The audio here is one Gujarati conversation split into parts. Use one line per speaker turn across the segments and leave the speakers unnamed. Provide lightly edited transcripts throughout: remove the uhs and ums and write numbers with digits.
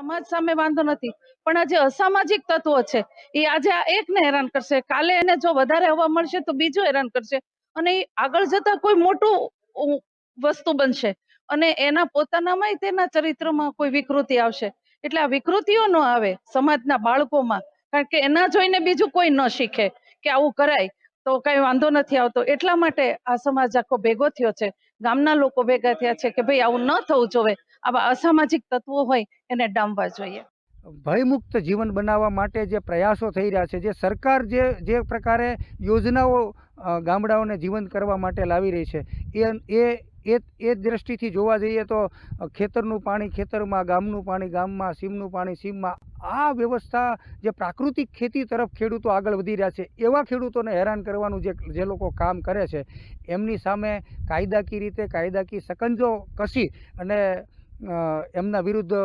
સમાજ સામે વાંધો નથી, પણ આ જે અસામાજિક તત્વો છે એ આજે આ એકને હેરાન કરશે, કાલે એને જો વધારે હવા મળશે તો બીજો હેરાન કરશે, અને એ આગળ જતા કોઈ મોટું વસ્તુ બનશે, અને એના પોતાનામાં તેના ચરિત્રમાં કોઈ વિકૃતિ આવશે. એટલે આ વિકૃતિઓ ન આવે સમાજના બાળકોમાં, કારણ કે એના જોઈને બીજું કોઈ ન શીખે કે આવું કરાય તો કઈ વાંધો નથી આવતો. એટલા માટે આ સમાજ આખો ભેગો થયો છે, ગામના લોકો ભેગા થયા છે કે ભાઈ આવું ન થવું જોઈએ, આવા અસામાજિક તત્વો હોય એને ડામવા જોઈએ.
ભયમુક્ત જીવન બનાવવા માટે જે પ્રયાસો થઈ રહ્યા છે, જે સરકાર જે પ્રકારે યોજનાઓ ગામડાઓને જીવંત કરવા માટે લાવી રહી છે, એ દ્રષ્ટિથી જોવા જઈએ તો ખેતરનું પાણી ખેતરમાં, ગામનું પાણી ગામમાં, સીમનું પાણી સીમમાં, આ વ્યવસ્થા જે પ્રાકૃતિક ખેતી તરફ ખેડૂતો આગળ વધી રહ્યા છે, એવા ખેડૂતોને હેરાન કરવાનું જે લોકો કામ કરે છે એમની સામે કાયદાકીય રીતે કાયદાકીય સકંજો કસી અને એમના વિરુદ્ધ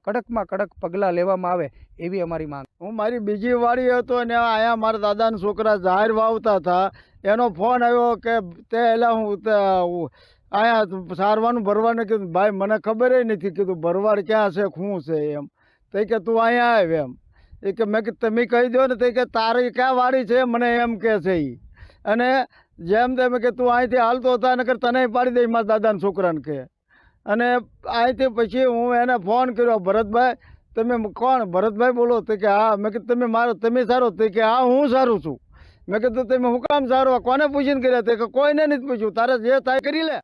કડકમાં કડક પગલાં લેવામાં આવે એવી અમારી માંગ.
હું મારી બીજી વાડી હતો ને અહીંયા મારા દાદાના છોકરા જાહેર વાવતા હતા, એનો ફોન આવ્યો કે તે એલા હું અહીંયા સારવાનું ભરવાનું, કીધું ભાઈ મને ખબર નથી, કીધું ભરવાડ ક્યાં છે શું છે એમ. તે કે તું અહીંયા આવે એમ, એ કે મેં કીધું તમે કહી દો ને. તે કે તારી ક્યાં વાડી છે મને એમ કે છે એ, અને જેમ તેમ કે તું અહીંથી હાલતો હતા નકર તને પાડી દઈ મારા દાદાના છોકરાને કે. અને અહીંથી પછી હું એને ફોન કર્યો, ભરતભાઈ તમે કોણ? ભરતભાઈ બોલો? તો કે હા. મેં કીધું તમે સારો? તો કે હા હું સારું છું. મેં કીધું તમે હું કામ સારું? કોને પૂછીને કર્યા? તો કે કોઈને નથી પૂછ્યું, તારે જે થાય કરી લે.